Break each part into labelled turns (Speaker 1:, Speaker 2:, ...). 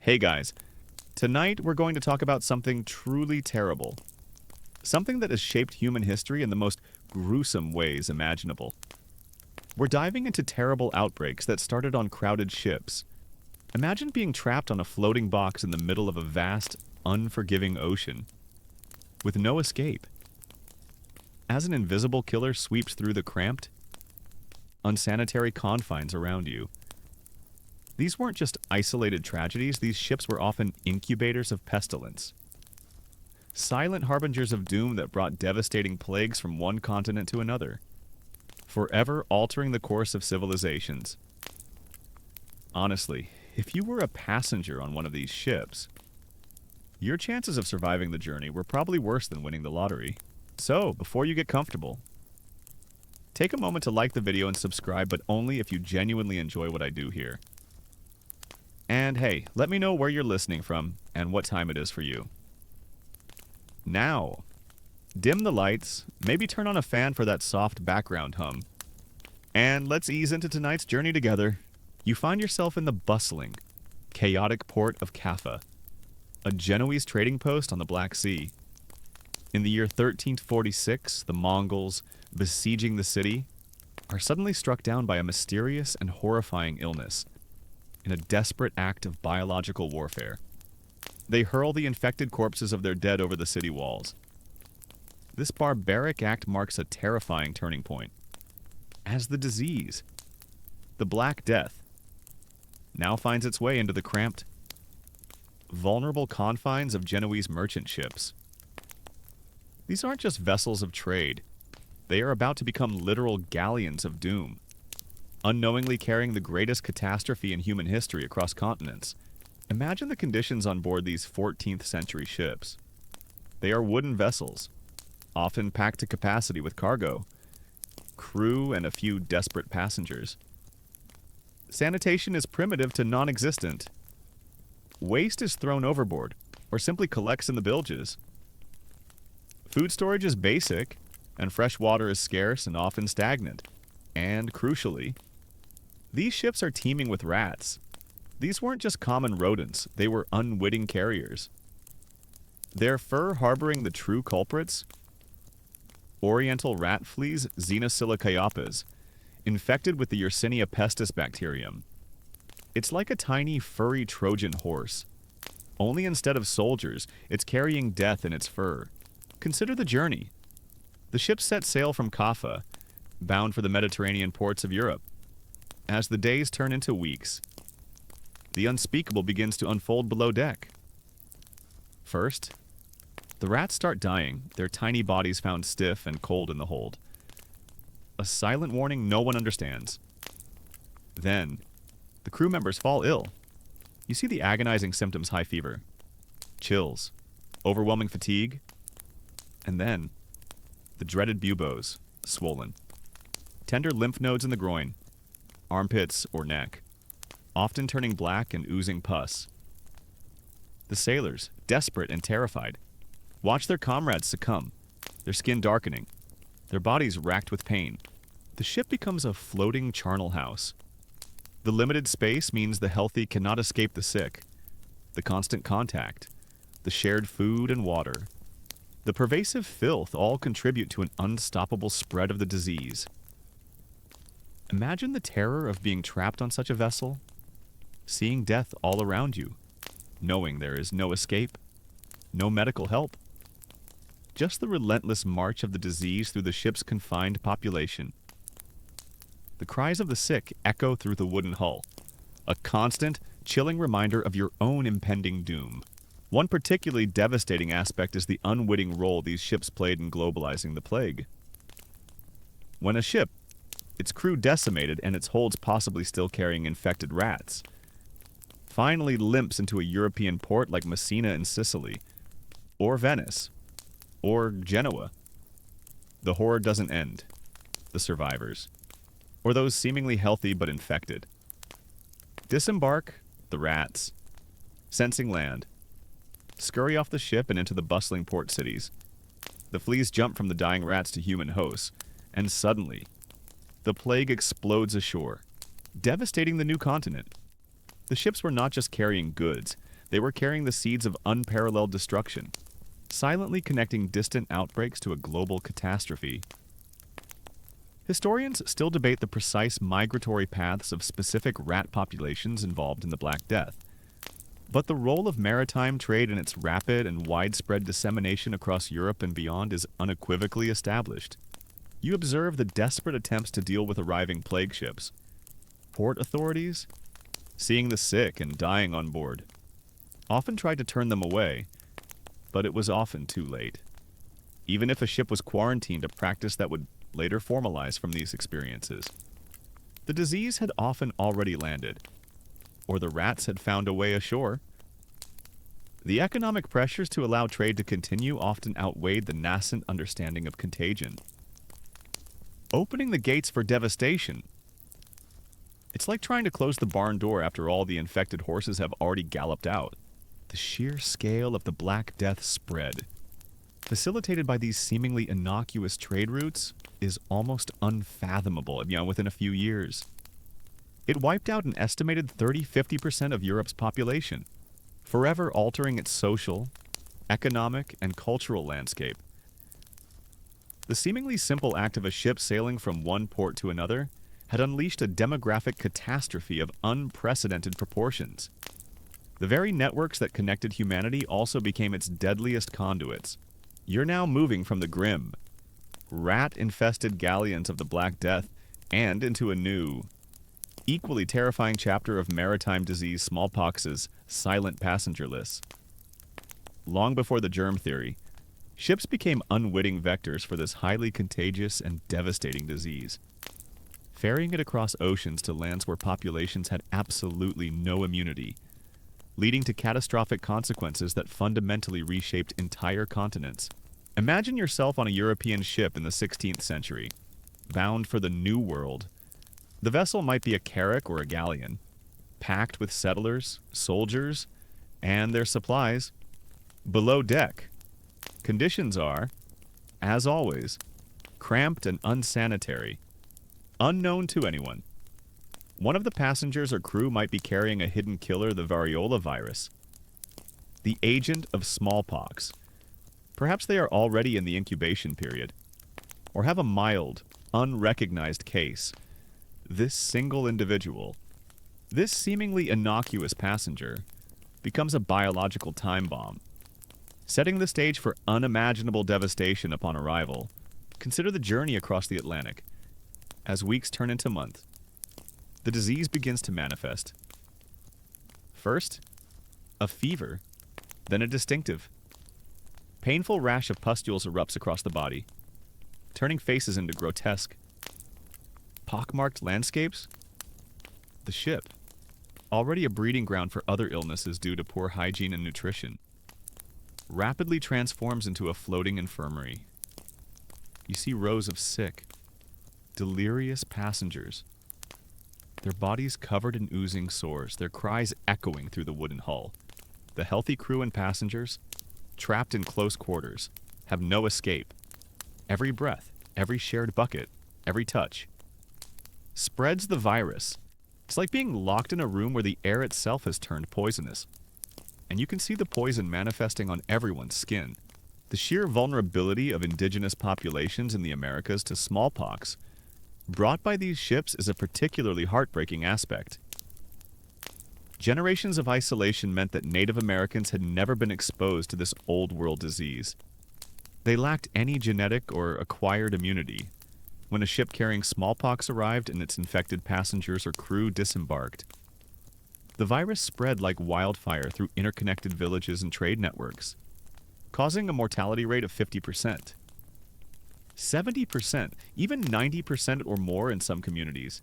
Speaker 1: Hey guys, tonight we're going to talk about something truly terrible. Something that has shaped human history in the most gruesome ways imaginable. We're diving into terrible outbreaks that started on crowded ships. Imagine being trapped on a floating box in the middle of a vast, unforgiving ocean, with no escape. As an invisible killer sweeps through the cramped, unsanitary confines around you. These weren't just isolated tragedies, these ships were often incubators of pestilence. Silent harbingers of doom that brought devastating plagues from one continent to another, forever altering the course of civilizations. Honestly, if you were a passenger on one of these ships, your chances of surviving the journey were probably worse than winning the lottery. So, before you get comfortable, take a moment to like the video and subscribe, but only if you genuinely enjoy what I do here. And hey, let me know where you're listening from and what time it is for you. Now, dim the lights, maybe turn on a fan for that soft background hum. And let's ease into tonight's journey together. You find yourself in the bustling, chaotic port of Kaffa, a Genoese trading post on the Black Sea. In the year 1346, the Mongols, besieging the city, are suddenly struck down by a mysterious and horrifying illness. In a desperate act of biological warfare, they hurl the infected corpses of their dead over the city walls. This barbaric act marks a terrifying turning point, as the disease, the Black Death, now finds its way into the cramped, vulnerable confines of Genoese merchant ships. These aren't just vessels of trade. They are about to become literal galleons of doom, unknowingly carrying the greatest catastrophe in human history across continents. Imagine the conditions on board these 14th century ships. They are wooden vessels, often packed to capacity with cargo, crew, and a few desperate passengers. Sanitation is primitive to non-existent. Waste is thrown overboard, or simply collects in the bilges. Food storage is basic, and fresh water is scarce and often stagnant. And, crucially, these ships are teeming with rats. These weren't just common rodents, they were unwitting carriers. Their fur harboring the true culprits? Oriental rat fleas, Xenosilocaiopes, infected with the Yersinia pestis bacterium. It's like a tiny, furry Trojan horse. Only instead of soldiers, it's carrying death in its fur. Consider the journey. The ship set sail from Kaffa, bound for the Mediterranean ports of Europe. As the days turn into weeks, the unspeakable begins to unfold below deck. First, the rats start dying, their tiny bodies found stiff and cold in the hold. A silent warning no one understands. Then, the crew members fall ill. You see the agonizing symptoms: high fever, chills, overwhelming fatigue, and then the dreaded buboes, swollen. Tender lymph nodes in the groin, armpits, or neck, often turning black and oozing pus. The sailors, desperate and terrified, watch their comrades succumb, their skin darkening, their bodies racked with pain. The ship becomes a floating charnel house. The limited space means the healthy cannot escape the sick. The constant contact, the shared food and water, the pervasive filth all contribute to an unstoppable spread of the disease. Imagine the terror of being trapped on such a vessel, seeing death all around you, knowing there is no escape, no medical help. Just the relentless march of the disease through the ship's confined population. The cries of the sick echo through the wooden hull, a constant, chilling reminder of your own impending doom. One particularly devastating aspect is the unwitting role these ships played in globalizing the plague. When a ship, its crew decimated and its holds possibly still carrying infected rats, finally limps into a European port like Messina in Sicily, or Venice, or Genoa, the horror doesn't end. The survivors, or those seemingly healthy but infected, disembark the rats, sensing land, scurry off the ship and into the bustling port cities. The fleas jump from the dying rats to human hosts, and suddenly, the plague explodes ashore, devastating the new continent. The ships were not just carrying goods, They were carrying the seeds of unparalleled destruction, silently connecting distant outbreaks to a global catastrophe. Historians still debate the precise migratory paths of specific rat populations involved in the Black Death. But the role of maritime trade in its rapid and widespread dissemination across Europe and beyond is unequivocally established. You observe the desperate attempts to deal with arriving plague ships. Port authorities, seeing the sick and dying on board, often tried to turn them away, but it was often too late. Even if a ship was quarantined, a practice that would later formalize from these experiences. The disease had often already landed, or the rats had found a way ashore. The economic pressures to allow trade to continue often outweighed the nascent understanding of contagion. Opening the gates for devastation. It's like trying to close the barn door after all the infected horses have already galloped out. The sheer scale of the Black Death spread, facilitated by these seemingly innocuous trade routes, is almost unfathomable, within a few years. It wiped out an estimated 30–50% of Europe's population, forever altering its social, economic, and cultural landscape. The seemingly simple act of a ship sailing from one port to another had unleashed a demographic catastrophe of unprecedented proportions. The very networks that connected humanity also became its deadliest conduits. You're now moving from the grim, rat-infested galleons of the Black Death and into a new, equally terrifying chapter of maritime disease smallpox's silent passenger lists. Long before the germ theory, ships became unwitting vectors for this highly contagious and devastating disease, ferrying it across oceans to lands where populations had absolutely no immunity, leading to catastrophic consequences that fundamentally reshaped entire continents. Imagine yourself on a European ship in the 16th century, bound for the New World. The vessel might be a carrack or a galleon, packed with settlers, soldiers, and their supplies. Below deck, conditions are, as always, cramped and unsanitary, unknown to anyone. One of the passengers or crew might be carrying a hidden killer, the variola virus, the agent of smallpox. Perhaps they are already in the incubation period, or have a mild, unrecognized case. This single individual, this seemingly innocuous passenger, becomes a biological time bomb, setting the stage for unimaginable devastation upon arrival. Consider the journey across the Atlantic. As weeks turn into months, the disease begins to manifest. First, a fever, then a distinctive, painful rash of pustules erupts across the body, turning faces into grotesque, pockmarked landscapes. The ship, already a breeding ground for other illnesses due to poor hygiene and nutrition, rapidly transforms into a floating infirmary. You see rows of sick, delirious passengers, their bodies covered in oozing sores, their cries echoing through the wooden hull. The healthy crew and passengers, trapped in close quarters, have no escape. Every breath, every shared bucket, every touch spreads the virus. It's like being locked in a room where the air itself has turned poisonous, and you can see the poison manifesting on everyone's skin. The sheer vulnerability of indigenous populations in the Americas to smallpox brought by these ships is a particularly heartbreaking aspect. Generations of isolation meant that Native Americans had never been exposed to this old-world disease. They lacked any genetic or acquired immunity. When a ship carrying smallpox arrived and its infected passengers or crew disembarked, the virus spread like wildfire through interconnected villages and trade networks, causing a mortality rate of 50%. 70%, even 90% or more in some communities.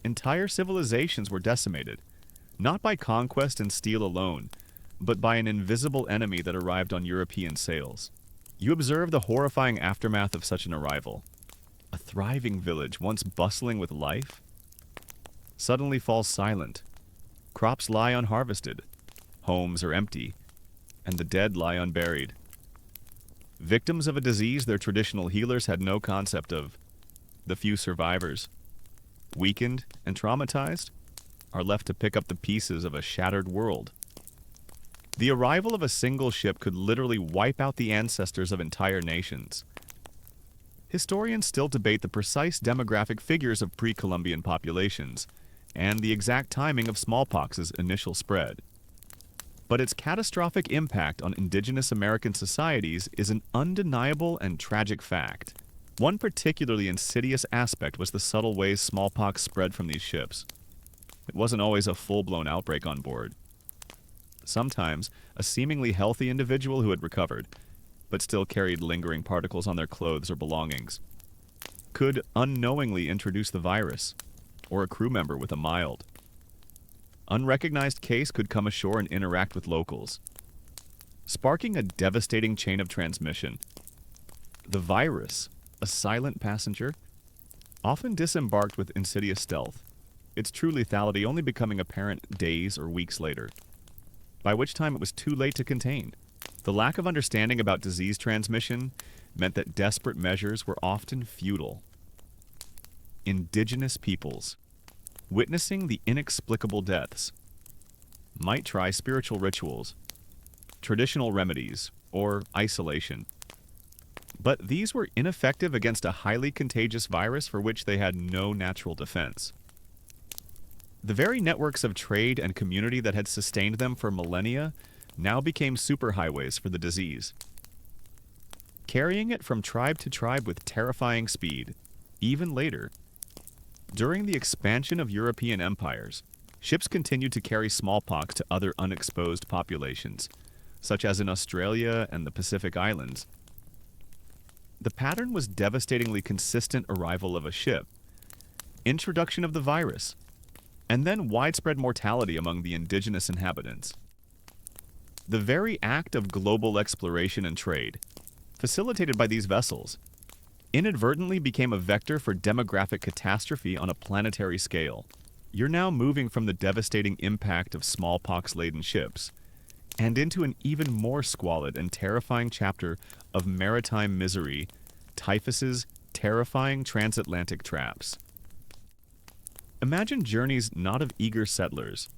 Speaker 1: Entire civilizations were decimated, not by conquest and steel alone, but by an invisible enemy that arrived on European sails. You observe the horrifying aftermath of such an arrival. A thriving village, once bustling with life, suddenly falls silent. Crops lie unharvested, homes are empty, and the dead lie unburied. Victims of a disease their traditional healers had no concept of. The few survivors, weakened and traumatized, are left to pick up the pieces of a shattered world. The arrival of a single ship could literally wipe out the ancestors of entire nations. Historians still debate the precise demographic figures of pre-Columbian populations and the exact timing of smallpox's initial spread. But its catastrophic impact on indigenous American societies is an undeniable and tragic fact. One particularly insidious aspect was the subtle ways smallpox spread from these ships. It wasn't always a full-blown outbreak on board. Sometimes, a seemingly healthy individual who had recovered, but still carried lingering particles on their clothes or belongings, could unknowingly introduce the virus, or a crew member with a mild. Unrecognized case could come ashore and interact with locals, sparking a devastating chain of transmission. The virus, a silent passenger, often disembarked with insidious stealth, its true lethality only becoming apparent days or weeks later, by which time it was too late to contain. The lack of understanding about disease transmission meant that desperate measures were often futile. Indigenous peoples, witnessing the inexplicable deaths, might try spiritual rituals, traditional remedies, or isolation. But these were ineffective against a highly contagious virus for which they had no natural defense. The very networks of trade and community that had sustained them for millennia now became superhighways for the disease, carrying it from tribe to tribe with terrifying speed. Even later, during the expansion of European empires, ships continued to carry smallpox to other unexposed populations, such as in Australia and the Pacific Islands. The pattern was devastatingly consistent: arrival of a ship, introduction of the virus, and then widespread mortality among the indigenous inhabitants. The very act of global exploration and trade, facilitated by these vessels, inadvertently became a vector for demographic catastrophe on a planetary scale. You're now moving from the devastating impact of smallpox-laden ships and into an even more squalid and terrifying chapter of maritime misery, Typhus's terrifying transatlantic traps. Imagine journeys not of eager settlers,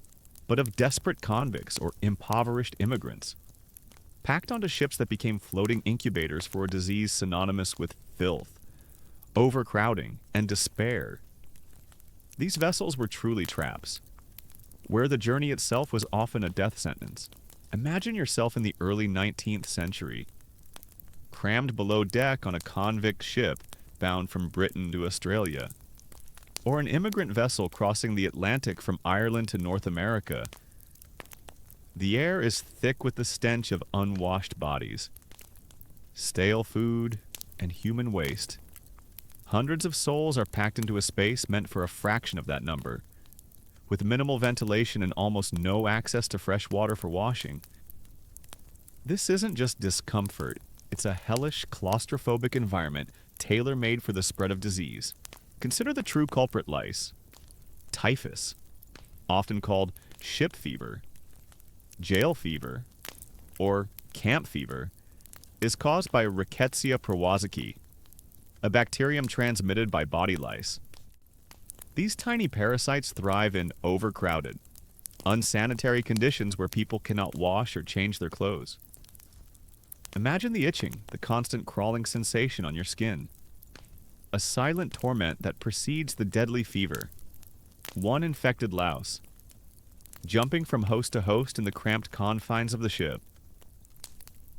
Speaker 1: but of desperate convicts or impoverished immigrants, packed onto ships that became floating incubators for a disease synonymous with filth, overcrowding, and despair. These vessels were truly traps, where the journey itself was often a death sentence. Imagine yourself in the early 19th century, crammed below deck on a convict ship bound from Britain to Australia, or an immigrant vessel crossing the Atlantic from Ireland to North America. The air is thick with the stench of unwashed bodies, stale food, and human waste. Hundreds of souls are packed into a space meant for a fraction of that number, with minimal ventilation and almost no access to fresh water for washing. This isn't just discomfort, it's a hellish, claustrophobic environment tailor-made for the spread of disease. Consider the true culprit lice. Typhus, often called ship fever, jail fever, or camp fever, is caused by Rickettsia prowazekii, a bacterium transmitted by body lice. These tiny parasites thrive in overcrowded, unsanitary conditions where people cannot wash or change their clothes. Imagine the itching, the constant crawling sensation on your skin. A silent torment that precedes the deadly fever. One infected louse, jumping from host to host in the cramped confines of the ship,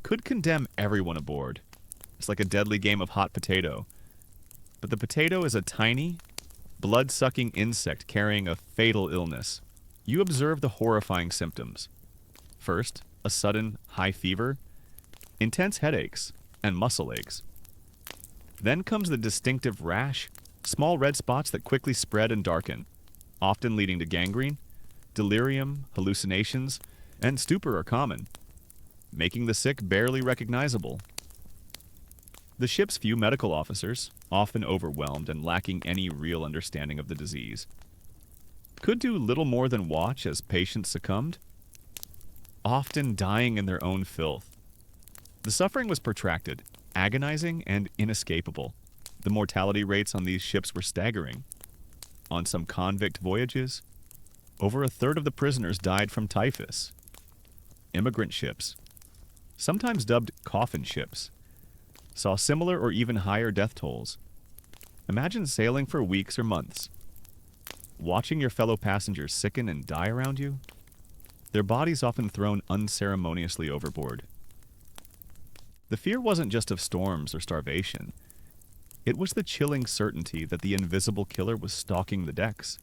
Speaker 1: could condemn everyone aboard. It's like a deadly game of hot potato. But the potato is a tiny, blood-sucking insect carrying a fatal illness. You observe the horrifying symptoms. First, a sudden high fever, intense headaches, and muscle aches. Then comes the distinctive rash, small red spots that quickly spread and darken, often leading to gangrene. Delirium, hallucinations, and stupor are common, making the sick barely recognizable. The ship's few medical officers, often overwhelmed and lacking any real understanding of the disease, could do little more than watch as patients succumbed, often dying in their own filth. The suffering was protracted, agonizing, and inescapable. The mortality rates on these ships were staggering. On some convict voyages, over a third of the prisoners died from typhus. immigrant ships, sometimes dubbed coffin ships, saw similar or even higher death tolls. Imagine sailing for weeks or months, watching your fellow passengers sicken and die around you, their bodies often thrown unceremoniously overboard. The fear wasn't just of storms or starvation. It was the chilling certainty that the invisible killer was stalking the decks,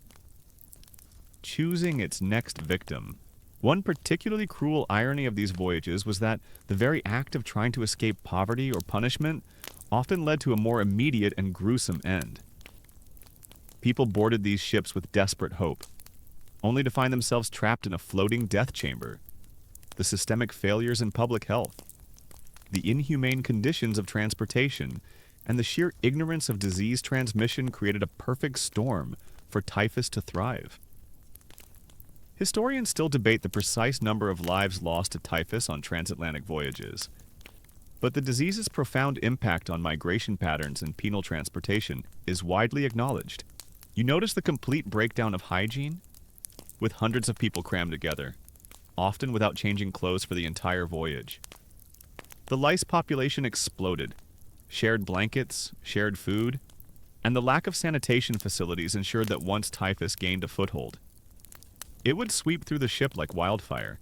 Speaker 1: choosing its next victim. One particularly cruel irony of these voyages was that the very act of trying to escape poverty or punishment often led to a more immediate and gruesome end. People boarded these ships with desperate hope, only to find themselves trapped in a floating death chamber. The systemic failures in public health, the inhumane conditions of transportation, and the sheer ignorance of disease transmission created a perfect storm for typhus to thrive. Historians still debate the precise number of lives lost to typhus on transatlantic voyages, but the disease's profound impact on migration patterns and penal transportation is widely acknowledged. You notice the complete breakdown of hygiene, with hundreds of people crammed together, often without changing clothes for the entire voyage. The lice population exploded. Shared blankets, shared food, and the lack of sanitation facilities ensured that once typhus gained a foothold, it would sweep through the ship like wildfire,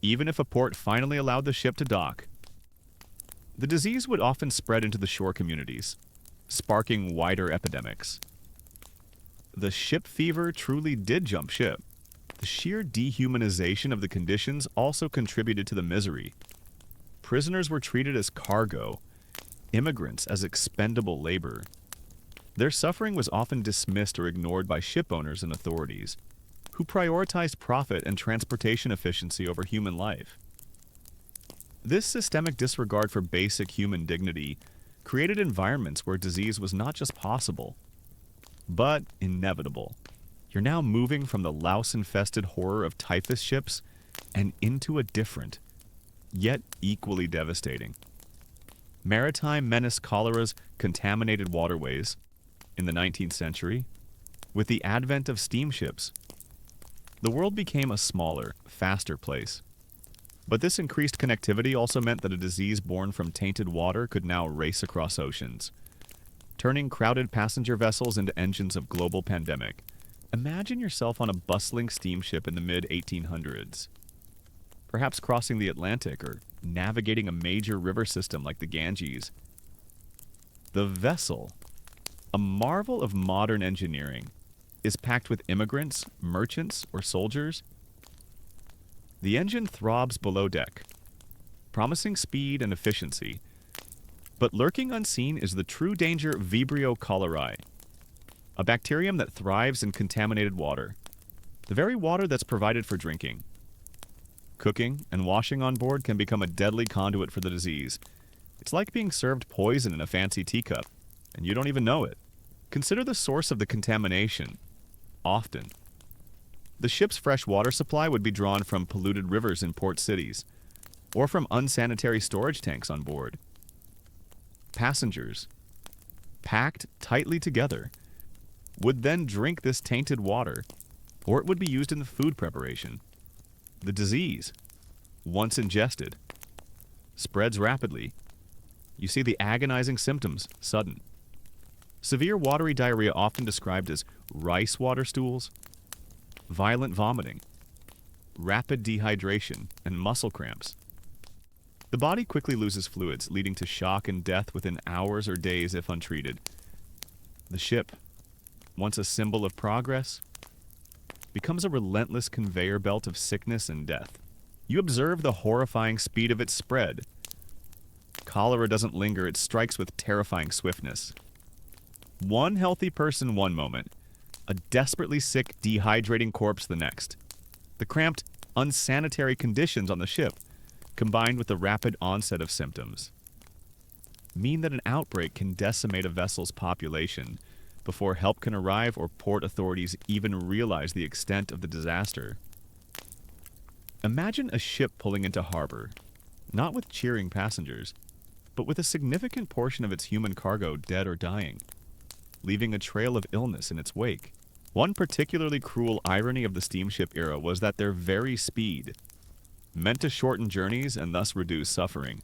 Speaker 1: even if a port finally allowed the ship to dock. The disease would often spread into the shore communities, sparking wider epidemics. The ship fever truly did jump ship. The sheer dehumanization of the conditions also contributed to the misery. Prisoners were treated as cargo, immigrants as expendable labor. Their suffering was often dismissed or ignored by ship owners and authorities, who prioritized profit and transportation efficiency over human life. This systemic disregard for basic human dignity created environments where disease was not just possible, but inevitable. You're now moving from the louse-infested horror of typhus ships and into a different, yet equally devastating, maritime menace cholera's contaminated waterways. In the 19th century, with the advent of steamships, the world became a smaller, faster place. But this increased connectivity also meant that a disease born from tainted water could now race across oceans, turning crowded passenger vessels into engines of global pandemic. Imagine yourself on a bustling steamship in the mid-1800s, perhaps crossing the Atlantic or navigating a major river system like the Ganges. The vessel, a marvel of modern engineering, is packed with immigrants, merchants, or soldiers. The engine throbs below deck, promising speed and efficiency. But lurking unseen is the true danger Vibrio cholerae, a bacterium that thrives in contaminated water, the very water that's provided for drinking. Cooking and washing on board can become a deadly conduit for the disease. It's like being served poison in a fancy teacup, and you don't even know it. Consider the source of the contamination. Often, the ship's fresh water supply would be drawn from polluted rivers in port cities, or from unsanitary storage tanks on board. Passengers, packed tightly together, would then drink this tainted water, or it would be used in the food preparation. The disease, once ingested, spreads rapidly. You see the agonizing symptoms sudden. Severe watery diarrhea, often described as rice water stools, violent vomiting, rapid dehydration, and muscle cramps. The body quickly loses fluids, leading to shock and death within hours or days if untreated. The ship, once a symbol of progress, becomes a relentless conveyor belt of sickness and death. You observe the horrifying speed of its spread. Cholera doesn't linger, it strikes with terrifying swiftness. One healthy person one moment, a desperately sick, dehydrating corpse the next. The cramped, unsanitary conditions on the ship, combined with the rapid onset of symptoms, mean that an outbreak can decimate a vessel's population before help can arrive or port authorities even realize the extent of the disaster. Imagine a ship pulling into harbor, not with cheering passengers, but with a significant portion of its human cargo dead or dying, leaving a trail of illness in its wake. One particularly cruel irony of the steamship era was that their very speed, meant to shorten journeys and thus reduce suffering,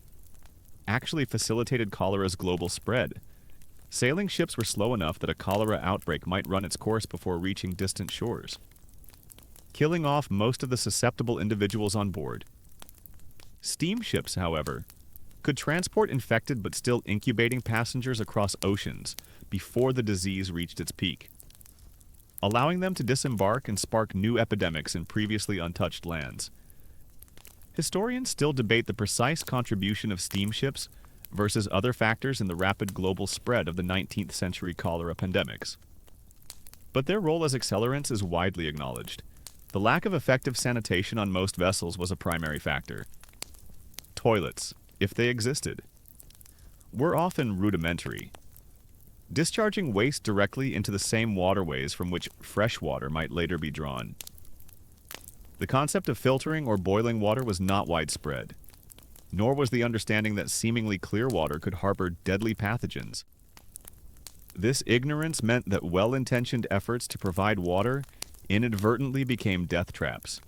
Speaker 1: actually facilitated cholera's global spread. Sailing ships were slow enough that a cholera outbreak might run its course before reaching distant shores, killing off most of the susceptible individuals on board. Steamships, however, could transport infected but still incubating passengers across oceans before the disease reached its peak, allowing them to disembark and spark new epidemics in previously untouched lands. Historians still debate the precise contribution of steamships versus other factors in the rapid global spread of the 19th century cholera pandemics. But their role as accelerants is widely acknowledged. The lack of effective sanitation on most vessels was a primary factor. Toilets, if they existed, were often rudimentary, discharging waste directly into the same waterways from which fresh water might later be drawn. The concept of filtering or boiling water was not widespread, nor was the understanding that seemingly clear water could harbor deadly pathogens. This ignorance meant that well-intentioned efforts to provide water inadvertently became death traps.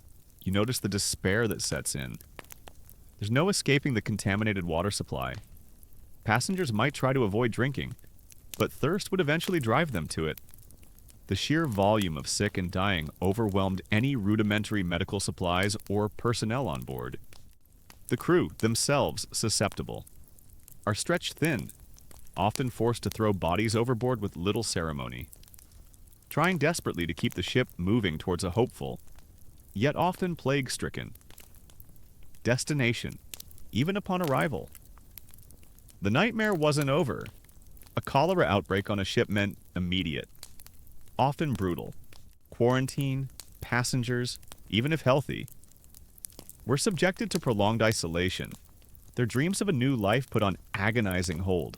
Speaker 1: You notice the despair that sets in. There's no escaping the contaminated water supply. Passengers might try to avoid drinking, but thirst would eventually drive them to it. The sheer volume of sick and dying overwhelmed any rudimentary medical supplies or personnel on board. The crew, themselves susceptible, are stretched thin, often forced to throw bodies overboard with little ceremony, trying desperately to keep the ship moving towards a hopeful, yet often plague-stricken destination, even upon arrival. The nightmare wasn't over. A cholera outbreak on a ship meant immediate, often brutal. Quarantine, passengers, even if healthy, were subjected to prolonged isolation, their dreams of a new life put on agonizing hold,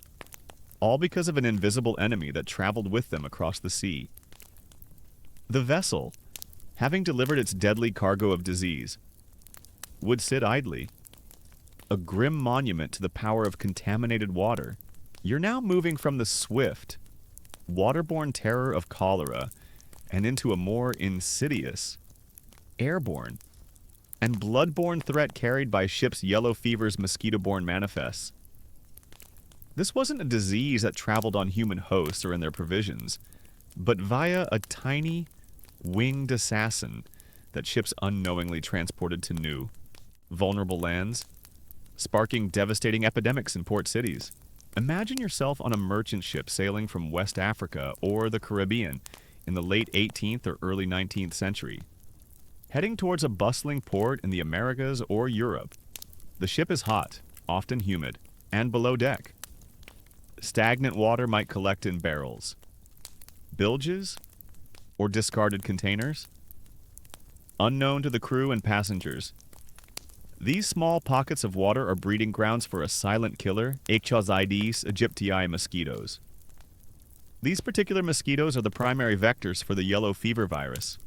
Speaker 1: all because of an invisible enemy that traveled with them across the sea. The vessel, having delivered its deadly cargo of disease, would sit idly, a grim monument to the power of contaminated water. You're now moving from the swift, waterborne terror of cholera and into a more insidious, airborne, and blood-borne threat carried by ships' yellow fever's mosquito-borne manifests. This wasn't a disease that traveled on human hosts or in their provisions, but via a tiny, winged assassin that ships unknowingly transported to new, vulnerable lands, sparking devastating epidemics in port cities. Imagine yourself on a merchant ship sailing from West Africa or the Caribbean in the late 18th or early 19th century, heading towards a bustling port in the Americas or Europe. The ship is hot, often humid, and below deck. Stagnant water might collect in barrels, bilges, or discarded containers, unknown to the crew and passengers. These small pockets of water are breeding grounds for a silent killer, Aedes aegypti mosquitoes. These particular mosquitoes are the primary vectors for the yellow fever virus.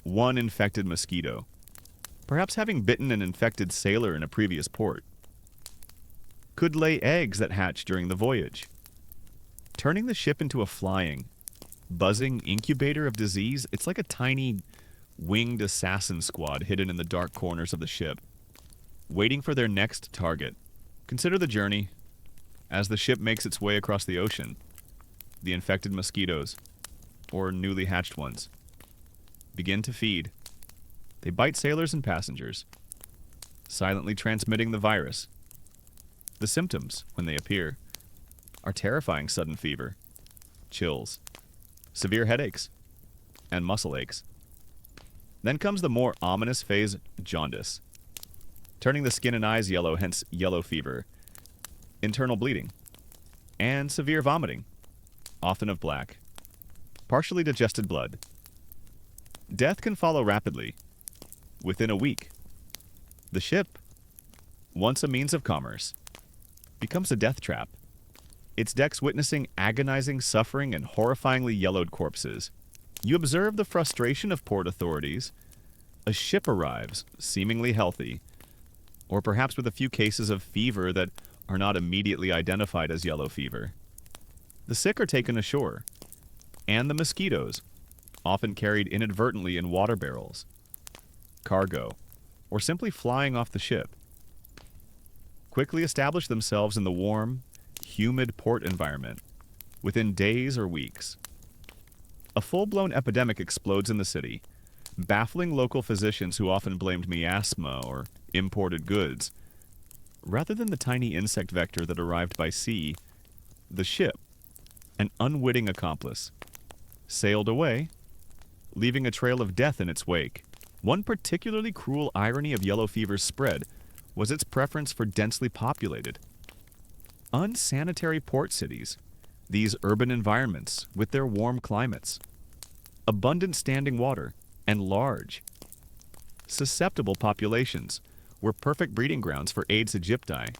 Speaker 1: One infected mosquito, perhaps having bitten an infected sailor in a previous port, could lay eggs that hatch during the voyage, turning the ship into a flying, buzzing incubator of disease. It's like a tiny, winged assassin squad hidden in the dark corners of the ship, waiting for their next target. Consider the journey as the ship makes its way across the ocean. The infected mosquitoes, or newly hatched ones, begin to feed. They bite sailors and passengers, silently transmitting the virus. The symptoms, when they appear, are terrifying sudden fever, chills, severe headaches, and muscle aches. Then comes the more ominous phase, jaundice, turning the skin and eyes yellow, hence yellow fever, internal bleeding, and severe vomiting, often of black, partially digested blood. Death can follow rapidly, within a week. The ship, once a means of commerce, becomes a death trap, its decks witnessing agonizing suffering and horrifyingly yellowed corpses. You observe the frustration of port authorities. A ship arrives, seemingly healthy, or perhaps with a few cases of fever that are not immediately identified as yellow fever. The sick are taken ashore, and the mosquitoes, often carried inadvertently in water barrels. Cargo, or simply flying off the ship, quickly establish themselves in the warm, humid port environment within days or weeks. A full-blown epidemic explodes in the city, baffling local physicians who often blamed miasma or imported goods. Rather than the tiny insect vector that arrived by sea, the ship, an unwitting accomplice, sailed away, leaving a trail of death in its wake. One particularly cruel irony of yellow fever's spread was its preference for densely populated, unsanitary port cities, these urban environments with their warm climates, abundant standing water, and large, susceptible populations were perfect breeding grounds for Aedes aegypti.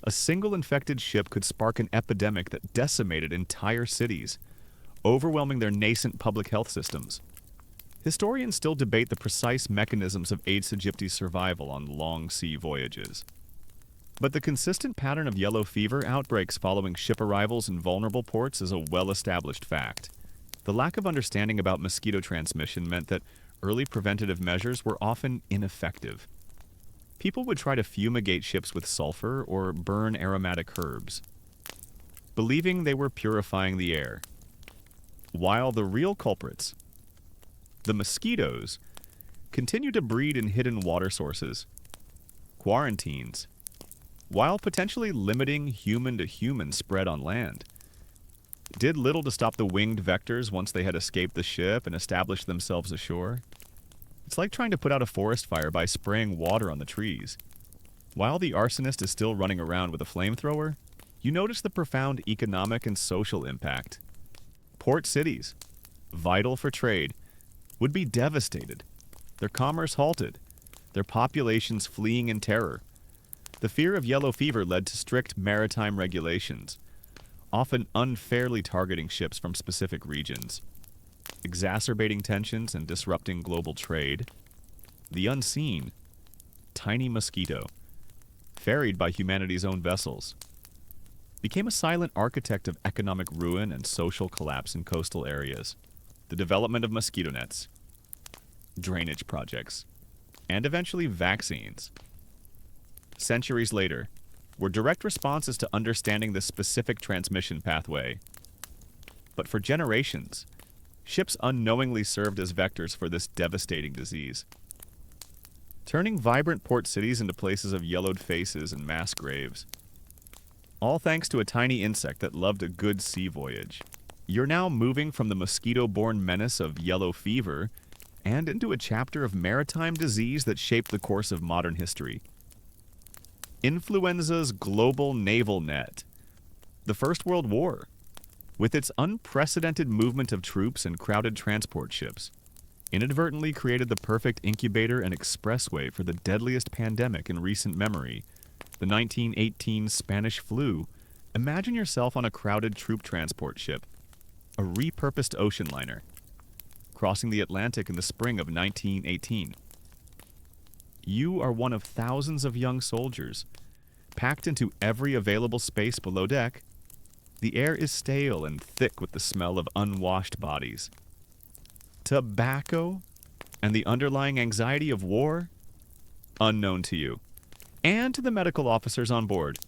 Speaker 1: A single infected ship could spark an epidemic that decimated entire cities, overwhelming their nascent public health systems. Historians still debate the precise mechanisms of Aedes aegypti's survival on long sea voyages. But the consistent pattern of yellow fever outbreaks following ship arrivals in vulnerable ports is a well-established fact. The lack of understanding about mosquito transmission meant that early preventative measures were often ineffective. People would try to fumigate ships with sulfur or burn aromatic herbs, believing they were purifying the air. While the real culprits, the mosquitoes, continue to breed in hidden water sources, quarantines, while potentially limiting human-to-human spread on land, did little to stop the winged vectors once they had escaped the ship and established themselves ashore. It's like trying to put out a forest fire by spraying water on the trees. While the arsonist is still running around with a flamethrower, you notice the profound economic and social impact. Port cities, vital for trade, would be devastated, their commerce halted, their populations fleeing in terror. The fear of yellow fever led to strict maritime regulations, often unfairly targeting ships from specific regions, exacerbating tensions and disrupting global trade. The unseen, tiny mosquito, ferried by humanity's own vessels, became a silent architect of economic ruin and social collapse in coastal areas. The development of mosquito nets, drainage projects, and eventually vaccines, centuries later, were direct responses to understanding the specific transmission pathway. But for generations, ships unknowingly served as vectors for this devastating disease, turning vibrant port cities into places of yellowed faces and mass graves. All thanks to a tiny insect that loved a good sea voyage. You're now moving from the mosquito-borne menace of yellow fever and into a chapter of maritime disease that shaped the course of modern history. Influenza's global naval net. The First World War, with its unprecedented movement of troops and crowded transport ships, inadvertently created the perfect incubator and expressway for the deadliest pandemic in recent memory, the 1918 Spanish flu. Imagine yourself on a crowded troop transport ship, a repurposed ocean liner, crossing the Atlantic in the spring of 1918. You are one of thousands of young soldiers, packed into every available space below deck. The air is stale and thick with the smell of unwashed bodies. Tobacco and the underlying anxiety of war? Unknown to you, and to the medical officers on board.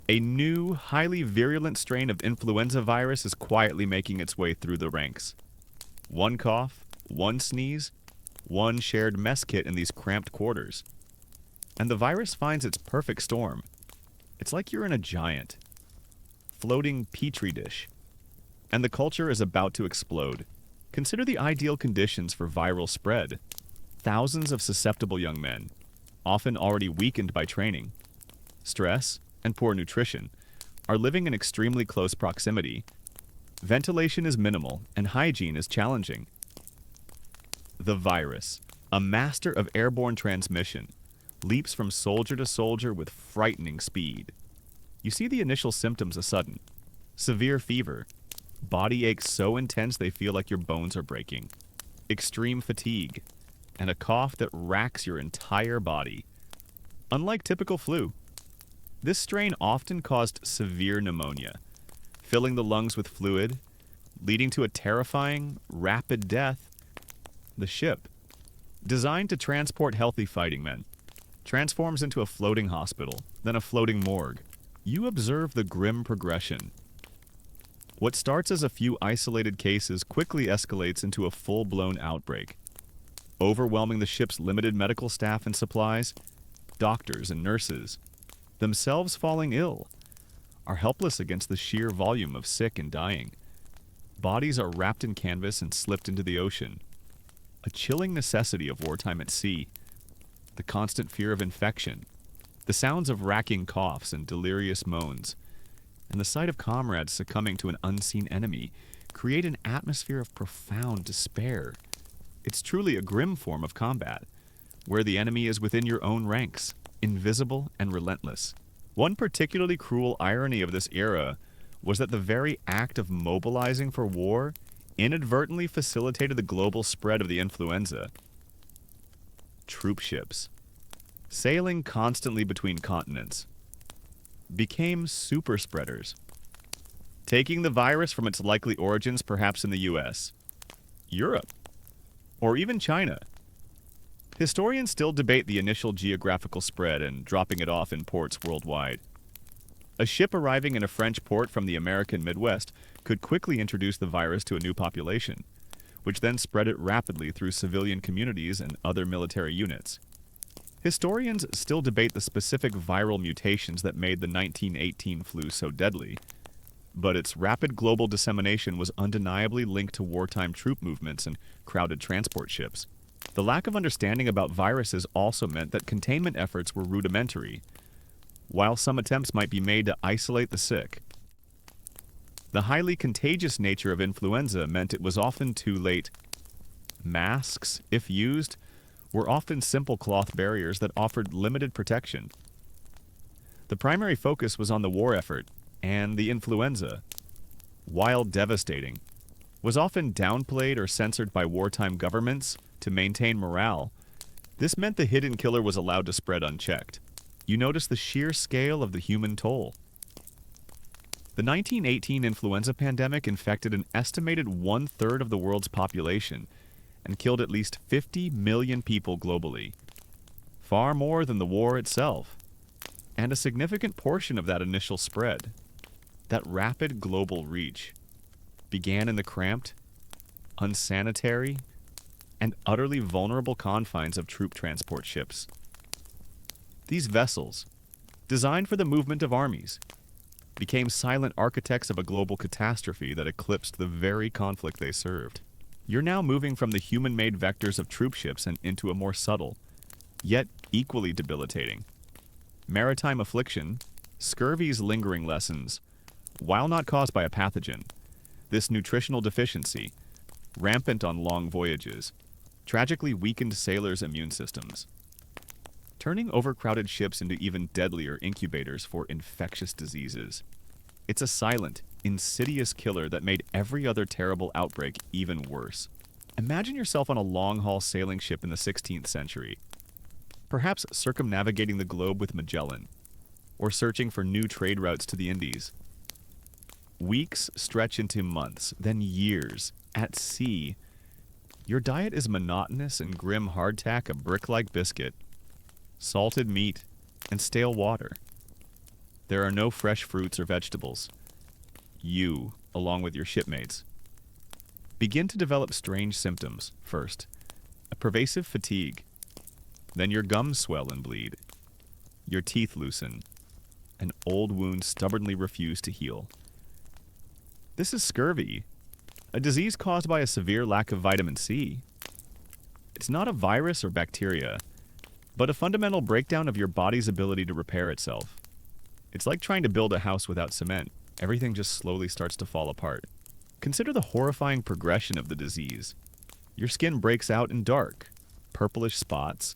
Speaker 1: A new, highly virulent strain of influenza virus is quietly making its way through the ranks. One cough, one sneeze, one shared mess kit in these cramped quarters. And the virus finds its perfect storm. It's like you're in a giant, floating petri dish, and the culture is about to explode. Consider the ideal conditions for viral spread. Thousands of susceptible young men, often already weakened by training, stress, and poor nutrition, are living in extremely close proximity. Ventilation is minimal, and hygiene is challenging. The virus, a master of airborne transmission, leaps from soldier to soldier with frightening speed. You see the initial symptoms a sudden: severe fever, body aches so intense they feel like your bones are breaking, extreme fatigue, and a cough that racks your entire body. Unlike typical flu, this strain often caused severe pneumonia, filling the lungs with fluid, leading to a terrifying, rapid death. The ship, Designed to transport healthy fighting men, transforms into a floating hospital, then a floating morgue. You observe the grim progression. What starts as a few isolated cases quickly escalates into a full-blown outbreak, overwhelming the ship's limited medical staff and supplies. Doctors and nurses, themselves falling ill, are helpless against the sheer volume of sick and dying. Bodies are wrapped in canvas and slipped into the ocean, a chilling necessity of wartime at sea. The constant fear of infection, the sounds of racking coughs and delirious moans, and the sight of comrades succumbing to an unseen enemy create an atmosphere of profound despair. It's truly a grim form of combat, where the enemy is within your own ranks, invisible and relentless. One particularly cruel irony of this era was that the very act of mobilizing for war inadvertently facilitated the global spread of the influenza. Troop ships, sailing constantly between continents, became super spreaders, taking the virus from its likely origins perhaps in the US, Europe, or even China. Historians still debate the initial geographical spread and dropping it off in ports worldwide. A ship arriving in a French port from the American Midwest could quickly introduce the virus to a new population, which then spread it rapidly through civilian communities and other military units. Historians still debate the specific viral mutations that made the 1918 flu so deadly, but its rapid global dissemination was undeniably linked to wartime troop movements and crowded transport ships. The lack of understanding about viruses also meant that containment efforts were rudimentary, while some attempts might be made to isolate the sick. The highly contagious nature of influenza meant it was often too late. Masks, if used, were often simple cloth barriers that offered limited protection. The primary focus was on the war effort, and the influenza, while devastating, was often downplayed or censored by wartime governments to maintain morale. This meant the hidden killer was allowed to spread unchecked. You notice the sheer scale of the human toll. The 1918 influenza pandemic infected an estimated 1/3 of the world's population and killed at least 50 million people globally, far more than the war itself. And a significant portion of that initial spread, that rapid global reach, began in the cramped, unsanitary, and utterly vulnerable confines of troop transport ships. These vessels, designed for the movement of armies, became silent architects of a global catastrophe that eclipsed the very conflict they served. You're now moving from the human-made vectors of troop ships and into a more subtle, yet equally debilitating, maritime affliction, scurvy's lingering lessons. While not caused by a pathogen, this nutritional deficiency, rampant on long voyages, tragically weakened sailors' immune systems, turning overcrowded ships into even deadlier incubators for infectious diseases. It's a silent, insidious killer that made every other terrible outbreak even worse. Imagine yourself on a long-haul sailing ship in the 16th century, perhaps circumnavigating the globe with Magellan, or searching for new trade routes to the Indies. Weeks stretch into months, then years, at sea. Your diet is monotonous and grim hardtack, a brick-like biscuit, salted meat, and stale water. There are no fresh fruits or vegetables. You, along with your shipmates, begin to develop strange symptoms. First, a pervasive fatigue. Then your gums swell and bleed. Your teeth loosen. And old wounds stubbornly refuse to heal. This is scurvy, a disease caused by a severe lack of vitamin C. It's not a virus or bacteria, but a fundamental breakdown of your body's ability to repair itself. It's like trying to build a house without cement. Everything just slowly starts to fall apart. Consider the horrifying progression of the disease. Your skin breaks out in dark, purplish spots.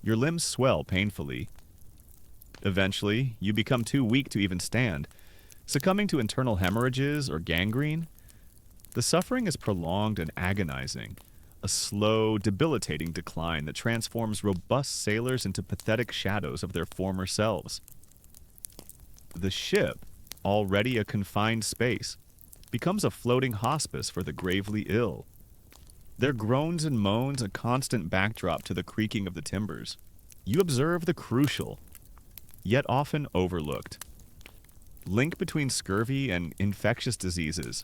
Speaker 1: Your limbs swell painfully. Eventually, you become too weak to even stand, succumbing to internal hemorrhages or gangrene. The suffering is prolonged and agonizing, a slow, debilitating decline that transforms robust sailors into pathetic shadows of their former selves. The ship, already a confined space, becomes a floating hospice for the gravely ill. Their groans and moans a constant backdrop to the creaking of the timbers. You observe the crucial, yet often overlooked, link between scurvy and infectious diseases.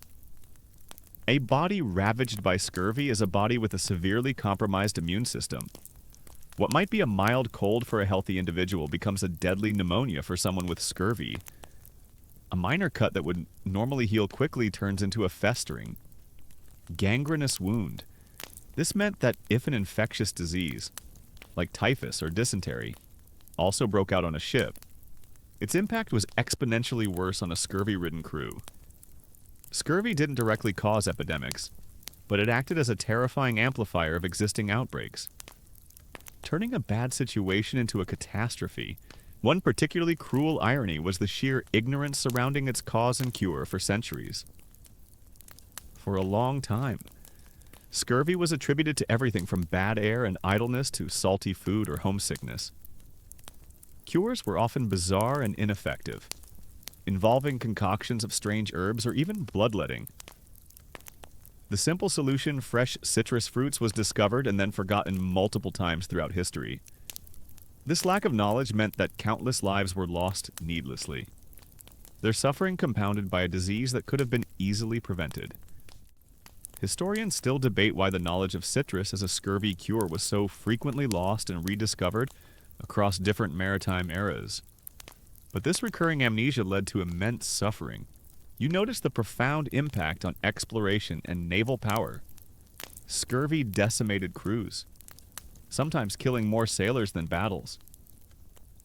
Speaker 1: A body ravaged by scurvy is a body with a severely compromised immune system. What might be a mild cold for a healthy individual becomes a deadly pneumonia for someone with scurvy. A minor cut that would normally heal quickly turns into a festering, gangrenous wound. This meant that if an infectious disease, like typhus or dysentery, also broke out on a ship, its impact was exponentially worse on a scurvy-ridden crew. Scurvy didn't directly cause epidemics, but it acted as a terrifying amplifier of existing outbreaks, turning a bad situation into a catastrophe. One particularly cruel irony was the sheer ignorance surrounding its cause and cure for centuries. For a long time, scurvy was attributed to everything from bad air and idleness to salty food or homesickness. Cures were often bizarre and ineffective, involving concoctions of strange herbs or even bloodletting. The simple solution, fresh citrus fruits, was discovered and then forgotten multiple times throughout history. This lack of knowledge meant that countless lives were lost needlessly, their suffering compounded by a disease that could have been easily prevented. Historians still debate why the knowledge of citrus as a scurvy cure was so frequently lost and rediscovered across different maritime eras. But this recurring amnesia led to immense suffering. You notice the profound impact on exploration and naval power. Scurvy decimated crews, sometimes killing more sailors than battles.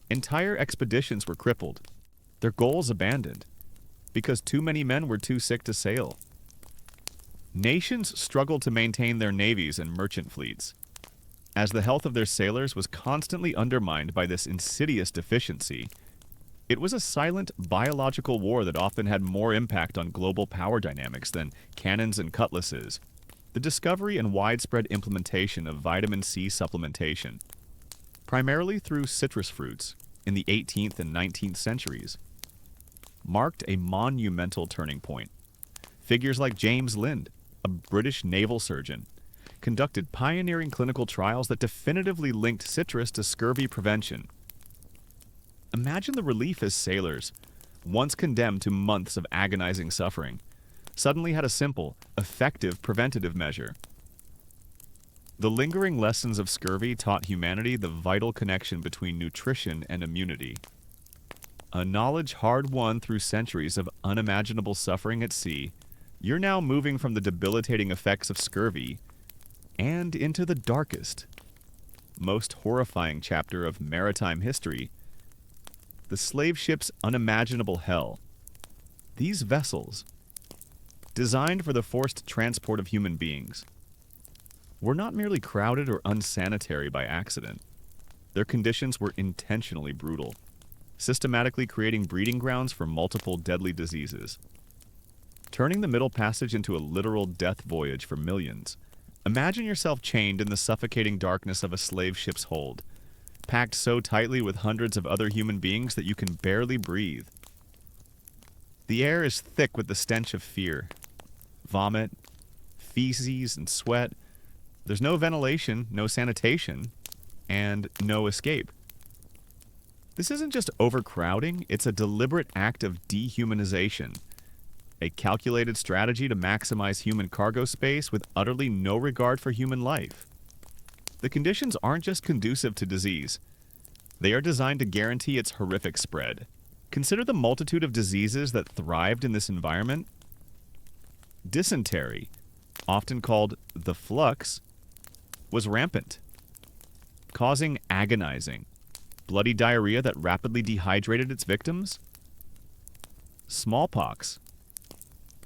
Speaker 1: Entire expeditions were crippled, their goals abandoned, because too many men were too sick to sail. Nations struggled to maintain their navies and merchant fleets, as the health of their sailors was constantly undermined by this insidious deficiency. It was a silent, biological war that often had more impact on global power dynamics than cannons and cutlasses. The discovery and widespread implementation of vitamin C supplementation, primarily through citrus fruits in the 18th and 19th centuries, marked a monumental turning point. Figures like James Lind, a British naval surgeon, conducted pioneering clinical trials that definitively linked citrus to scurvy prevention. Imagine the relief as sailors, once condemned to months of agonizing suffering, suddenly had a simple, effective preventative measure. The lingering lessons of scurvy taught humanity the vital connection between nutrition and immunity. A knowledge hard-won through centuries of unimaginable suffering at sea, you're now moving from the debilitating effects of scurvy and into the darkest, most horrifying chapter of maritime history, the slave ship's unimaginable hell. These vessels, designed for the forced transport of human beings, were not merely crowded or unsanitary by accident. Their conditions were intentionally brutal, systematically creating breeding grounds for multiple deadly diseases, turning the Middle Passage into a literal death voyage for millions. Imagine yourself chained in the suffocating darkness of a slave ship's hold, packed so tightly with hundreds of other human beings that you can barely breathe. The air is thick with the stench of fear, vomit, feces, and sweat. There's no ventilation, no sanitation, and no escape. This isn't just overcrowding, it's a deliberate act of dehumanization, a calculated strategy to maximize human cargo space with utterly no regard for human life. The conditions aren't just conducive to disease. They are designed to guarantee its horrific spread. Consider the multitude of diseases that thrived in this environment. Dysentery, often called the flux, was rampant, causing agonizing, bloody diarrhea that rapidly dehydrated its victims. Smallpox,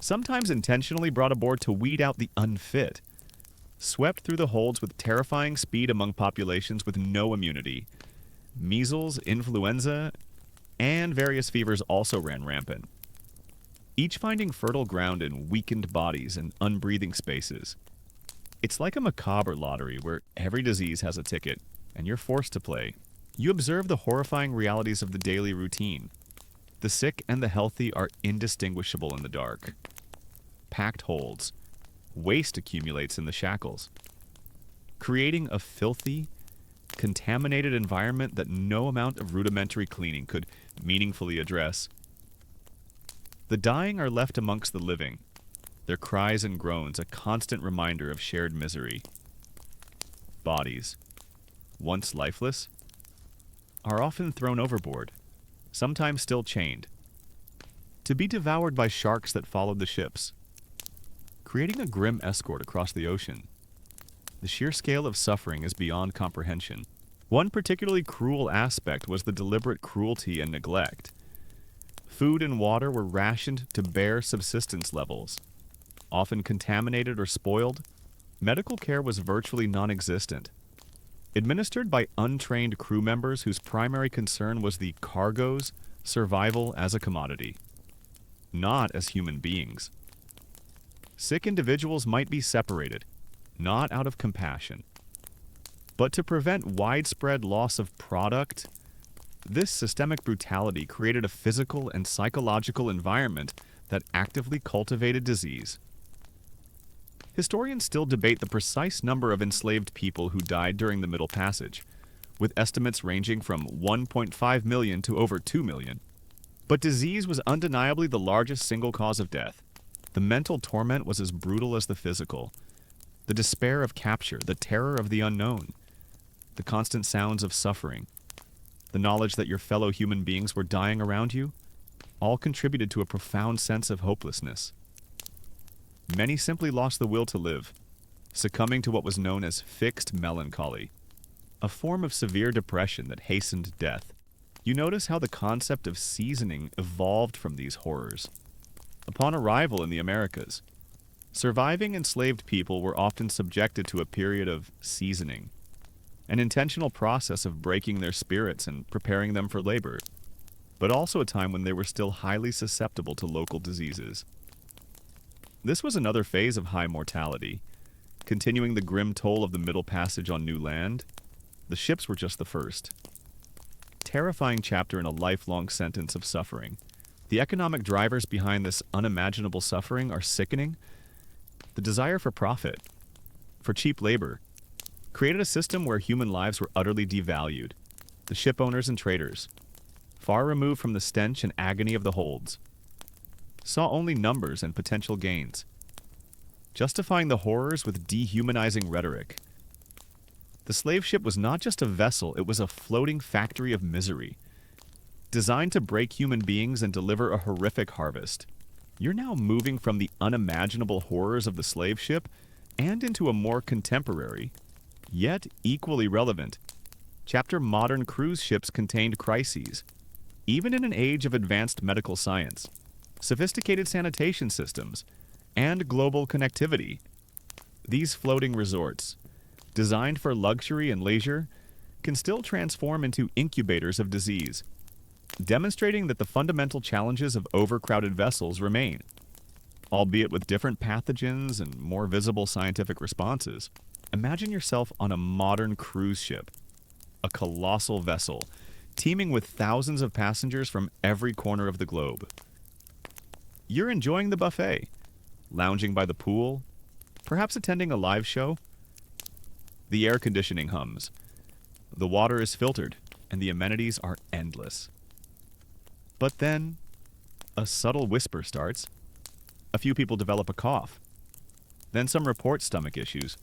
Speaker 1: sometimes intentionally brought aboard to weed out the unfit, swept through the holds with terrifying speed among populations with no immunity. Measles, influenza, and various fevers also ran rampant, each finding fertile ground in weakened bodies and unbreathing spaces. It's like a macabre lottery where every disease has a ticket, and you're forced to play. You observe the horrifying realities of the daily routine. The sick and the healthy are indistinguishable in the dark. Packed holds, waste accumulates in the shackles, creating a filthy, contaminated environment that no amount of rudimentary cleaning could meaningfully address. The dying are left amongst the living, their cries and groans a constant reminder of shared misery. Bodies, once lifeless, are often thrown overboard, sometimes still chained, to be devoured by sharks that followed the ships, creating a grim escort across the ocean. The sheer scale of suffering is beyond comprehension. One particularly cruel aspect was the deliberate cruelty and neglect. Food and water were rationed to bare subsistence levels, often contaminated or spoiled. Medical care was virtually non-existent, administered by untrained crew members whose primary concern was the cargo's survival as a commodity, not as human beings. Sick individuals might be separated, not out of compassion, but to prevent widespread loss of product. This systemic brutality created a physical and psychological environment that actively cultivated disease. Historians still debate the precise number of enslaved people who died during the Middle Passage, with estimates ranging from 1.5 million to over 2 million. But disease was undeniably the largest single cause of death. The mental torment was as brutal as the physical. The despair of capture, the terror of the unknown, the constant sounds of suffering, the knowledge that your fellow human beings were dying around you, all contributed to a profound sense of hopelessness. Many simply lost the will to live, succumbing to what was known as fixed melancholy, a form of severe depression that hastened death. You notice how the concept of seasoning evolved from these horrors. Upon arrival in the Americas, surviving enslaved people were often subjected to a period of seasoning, an intentional process of breaking their spirits and preparing them for labor, but also a time when they were still highly susceptible to local diseases. This was another phase of high mortality, continuing the grim toll of the Middle Passage on new land. The ships were just the first. Terrifying chapter in a lifelong sentence of suffering. The economic drivers behind this unimaginable suffering are sickening. The desire for profit, for cheap labor, created a system where human lives were utterly devalued. The ship owners and traders, far removed from the stench and agony of the holds, saw only numbers and potential gains, justifying the horrors with dehumanizing rhetoric. The slave ship was not just a vessel, it was a floating factory of misery, designed to break human beings and deliver a horrific harvest. You're now moving from the unimaginable horrors of the slave ship and into a more contemporary, yet equally relevant, chapter. Modern cruise ships contained crises, even in an age of advanced medical science, sophisticated sanitation systems, and global connectivity. These floating resorts, designed for luxury and leisure, can still transform into incubators of disease, demonstrating that the fundamental challenges of overcrowded vessels remain, albeit with different pathogens and more visible scientific responses. Imagine yourself on a modern cruise ship, a colossal vessel, teeming with thousands of passengers from every corner of the globe. You're enjoying the buffet, lounging by the pool, perhaps attending a live show. The air conditioning hums, the water is filtered, and the amenities are endless. But then, a subtle whisper starts. A few people develop a cough. Then some report stomach issues.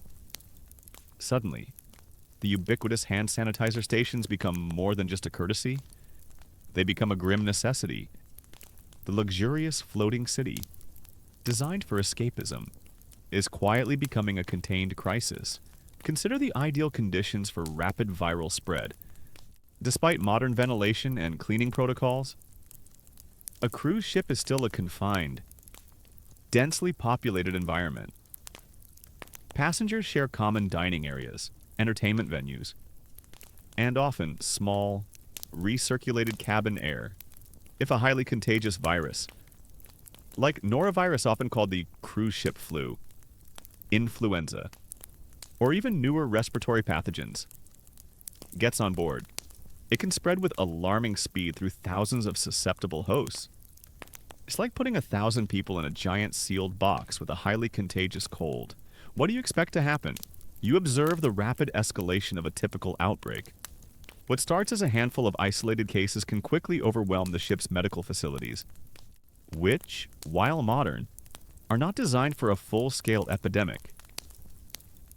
Speaker 1: Suddenly, the ubiquitous hand sanitizer stations become more than just a courtesy. They become a grim necessity. The luxurious floating city, designed for escapism, is quietly becoming a contained crisis. Consider the ideal conditions for rapid viral spread. Despite modern ventilation and cleaning protocols, a cruise ship is still a confined, densely populated environment. Passengers share common dining areas, entertainment venues, and often small, recirculated cabin air. If a highly contagious virus, like norovirus, often called the cruise ship flu, influenza, or even newer respiratory pathogens, gets on board, it can spread with alarming speed through thousands of susceptible hosts. It's like putting 1,000 people in a giant sealed box with a highly contagious cold. What do you expect to happen? You observe the rapid escalation of a typical outbreak. What starts as a handful of isolated cases can quickly overwhelm the ship's medical facilities, which, while modern, are not designed for a full-scale epidemic.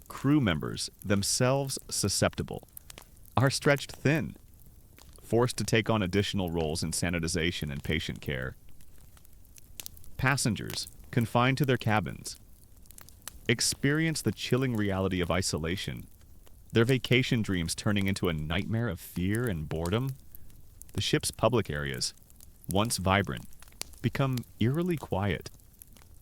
Speaker 1: Crew members, themselves susceptible, are stretched thin, forced to take on additional roles in sanitization and patient care. Passengers, confined to their cabins, experience the chilling reality of isolation, their vacation dreams turning into a nightmare of fear and boredom. The ship's public areas, once vibrant, become eerily quiet,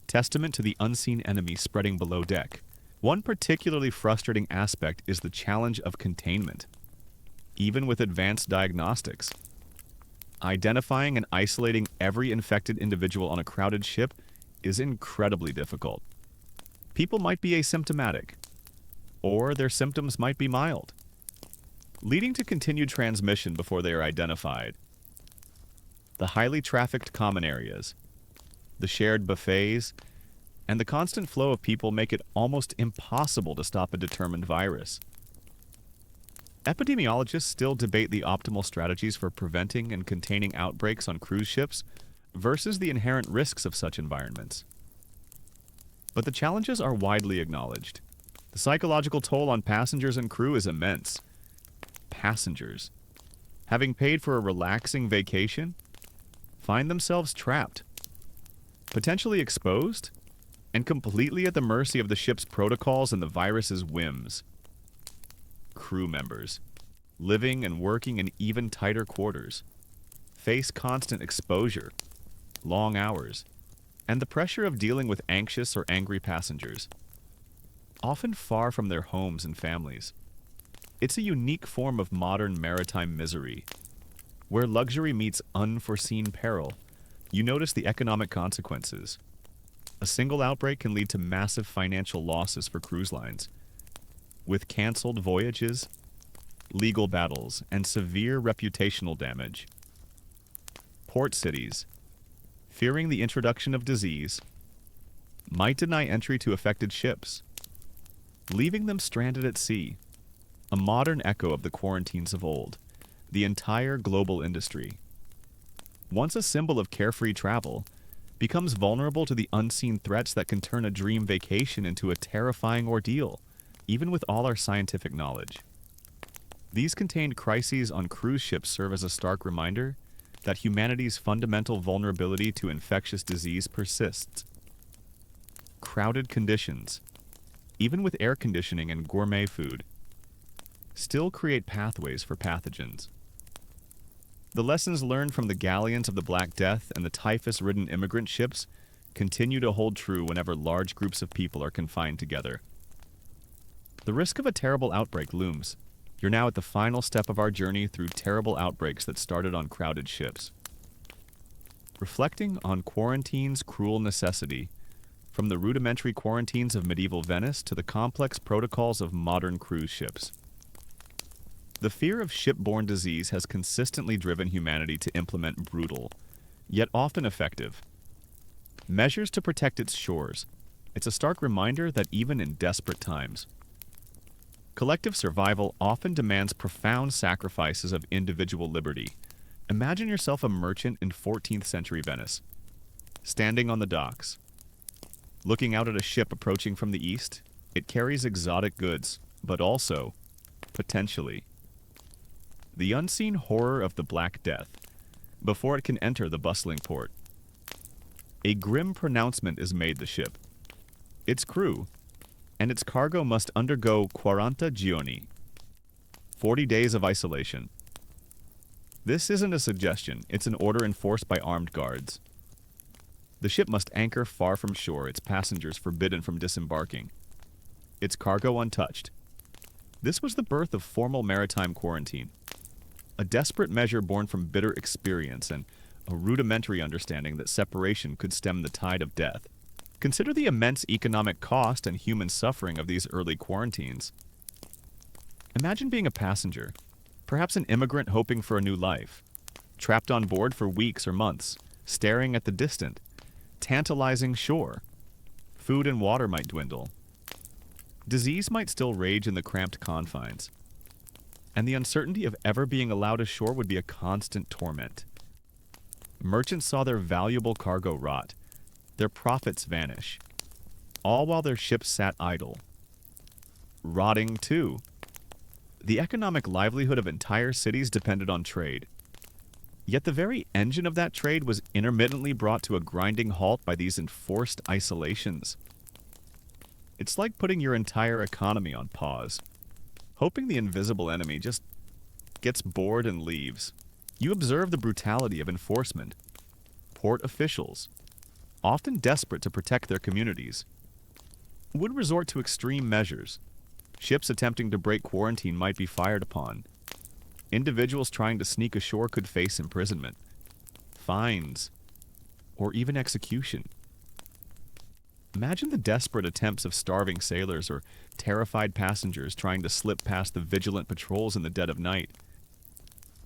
Speaker 1: testament to the unseen enemy spreading below deck. One particularly frustrating aspect is the challenge of containment. Even with advanced diagnostics, identifying and isolating every infected individual on a crowded ship is incredibly difficult. People might be asymptomatic, or their symptoms might be mild, leading to continued transmission before they are identified. The highly trafficked common areas, the shared buffets, and the constant flow of people make it almost impossible to stop a determined virus. Epidemiologists still debate the optimal strategies for preventing and containing outbreaks on cruise ships versus the inherent risks of such environments. But the challenges are widely acknowledged. The psychological toll on passengers and crew is immense. Passengers, having paid for a relaxing vacation, find themselves trapped, potentially exposed, and completely at the mercy of the ship's protocols and the virus's whims. Crew members, living and working in even tighter quarters, face constant exposure, long hours, and the pressure of dealing with anxious or angry passengers, often far from their homes and families. It's a unique form of modern maritime misery. Where luxury meets unforeseen peril, you notice the economic consequences. A single outbreak can lead to massive financial losses for cruise lines, with canceled voyages, legal battles, and severe reputational damage. Port cities, fearing the introduction of disease, might deny entry to affected ships, leaving them stranded at sea, a modern echo of the quarantines of old. The entire global industry, once a symbol of carefree travel, becomes vulnerable to the unseen threats that can turn a dream vacation into a terrifying ordeal, even with all our scientific knowledge. These contained crises on cruise ships serve as a stark reminder that humanity's fundamental vulnerability to infectious disease persists. Crowded conditions, even with air conditioning and gourmet food, still create pathways for pathogens. The lessons learned from the galleons of the Black Death and the typhus-ridden immigrant ships continue to hold true whenever large groups of people are confined together. The risk of a terrible outbreak looms. You're now at the final step of our journey through terrible outbreaks that started on crowded ships. Reflecting on quarantine's cruel necessity, from the rudimentary quarantines of medieval Venice to the complex protocols of modern cruise ships. The fear of ship-borne disease has consistently driven humanity to implement brutal, yet often effective, measures to protect its shores. It's a stark reminder that even in desperate times, collective survival often demands profound sacrifices of individual liberty. Imagine yourself a merchant in 14th century Venice, standing on the docks, looking out at a ship approaching from the east. It carries exotic goods, but also, potentially, the unseen horror of the Black Death before it can enter the bustling port. A grim pronouncement is made the ship, its crew, and its cargo must undergo 40 giorni, 40 days of isolation. This isn't a suggestion, it's an order enforced by armed guards. The ship must anchor far from shore, its passengers forbidden from disembarking, its cargo untouched. This was the birth of formal maritime quarantine, a desperate measure born from bitter experience and a rudimentary understanding that separation could stem the tide of death. Consider the immense economic cost and human suffering of these early quarantines. Imagine being a passenger, perhaps an immigrant hoping for a new life, trapped on board for weeks or months, staring at the distant, tantalizing shore. Food and water might dwindle. Disease might still rage in the cramped confines. And the uncertainty of ever being allowed ashore would be a constant torment. Merchants saw their valuable cargo rot, their profits vanish, all while their ships sat idle. Rotting, too. The economic livelihood of entire cities depended on trade. Yet the very engine of that trade was intermittently brought to a grinding halt by these enforced isolations. It's like putting your entire economy on pause, hoping the invisible enemy just gets bored and leaves. You observe the brutality of enforcement. Port officials, often desperate to protect their communities, would resort to extreme measures. Ships attempting to break quarantine might be fired upon. Individuals trying to sneak ashore could face imprisonment, fines, or even execution. Imagine the desperate attempts of starving sailors or terrified passengers trying to slip past the vigilant patrols in the dead of night,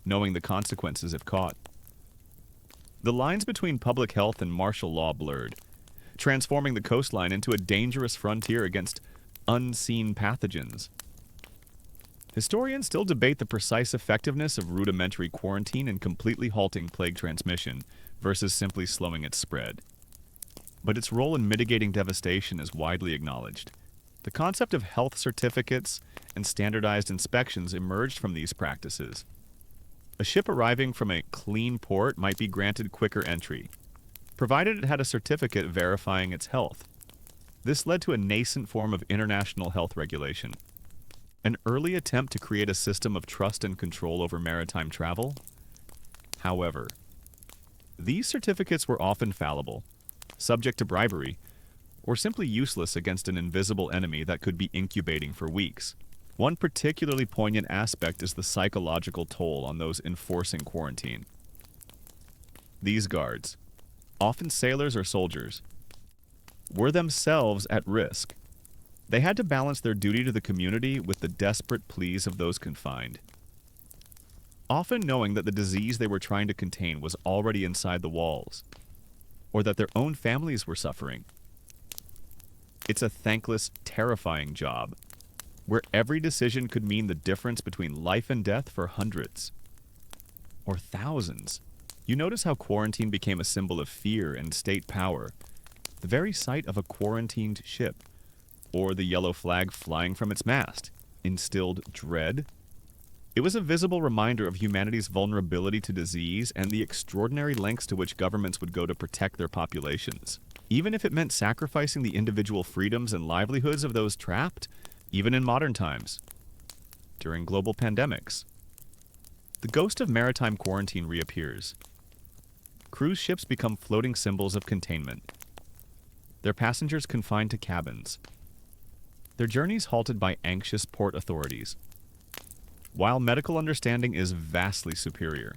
Speaker 1: knowing the consequences if caught. The lines between public health and martial law blurred, transforming the coastline into a dangerous frontier against unseen pathogens. Historians still debate the precise effectiveness of rudimentary quarantine in completely halting plague transmission versus simply slowing its spread. But its role in mitigating devastation is widely acknowledged. The concept of health certificates and standardized inspections emerged from these practices. A ship arriving from a clean port might be granted quicker entry, provided it had a certificate verifying its health. This led to a nascent form of international health regulation, an early attempt to create a system of trust and control over maritime travel. However, these certificates were often fallible, subject to bribery, or simply useless against an invisible enemy that could be incubating for weeks. One particularly poignant aspect is the psychological toll on those enforcing quarantine. These guards, often sailors or soldiers, were themselves at risk. They had to balance their duty to the community with the desperate pleas of those confined, often knowing that the disease they were trying to contain was already inside the walls, or that their own families were suffering. It's a thankless, terrifying job, where every decision could mean the difference between life and death for hundreds, or thousands. You notice how quarantine became a symbol of fear and state power. The very sight of a quarantined ship, or the yellow flag flying from its mast, instilled dread. It was a visible reminder of humanity's vulnerability to disease and the extraordinary lengths to which governments would go to protect their populations, even if it meant sacrificing the individual freedoms and livelihoods of those trapped, even in modern times, during global pandemics. The ghost of maritime quarantine reappears. Cruise ships become floating symbols of containment, their passengers confined to cabins, their journeys halted by anxious port authorities. While medical understanding is vastly superior,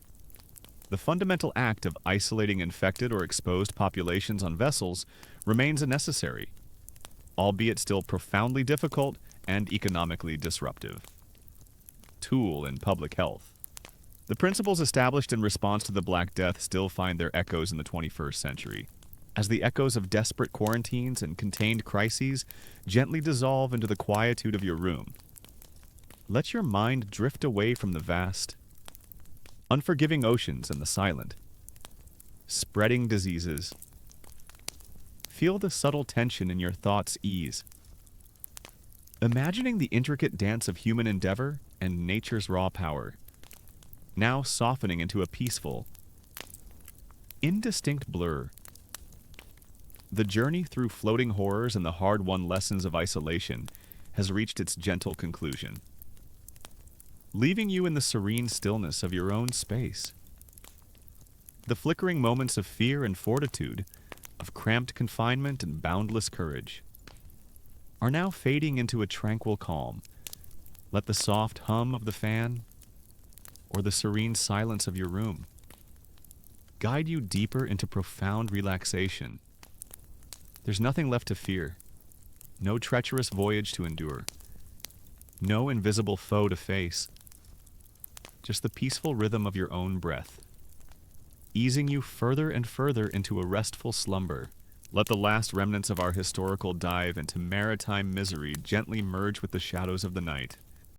Speaker 1: the fundamental act of isolating infected or exposed populations on vessels remains a necessary, albeit still profoundly difficult and economically disruptive, tool in public health. The principles established in response to the Black Death still find their echoes in the 21st century, as the echoes of desperate quarantines and contained crises gently dissolve into the quietude of your room. Let your mind drift away from the vast, unforgiving oceans and the silent, spreading diseases. Feel the subtle tension in your thoughts ease, imagining the intricate dance of human endeavor and nature's raw power, now softening into a peaceful, indistinct blur. The journey through floating horrors and the hard-won lessons of isolation has reached its gentle conclusion, leaving you in the serene stillness of your own space. The flickering moments of fear and fortitude, of cramped confinement and boundless courage, are now fading into a tranquil calm. Let the soft hum of the fan or the serene silence of your room guide you deeper into profound relaxation. There's nothing left to fear, no treacherous voyage to endure, no invisible foe to face, just the peaceful rhythm of your own breath. easing you further and further into a restful slumber. Let the last remnants of our historical dive into maritime misery gently merge with the shadows of the night.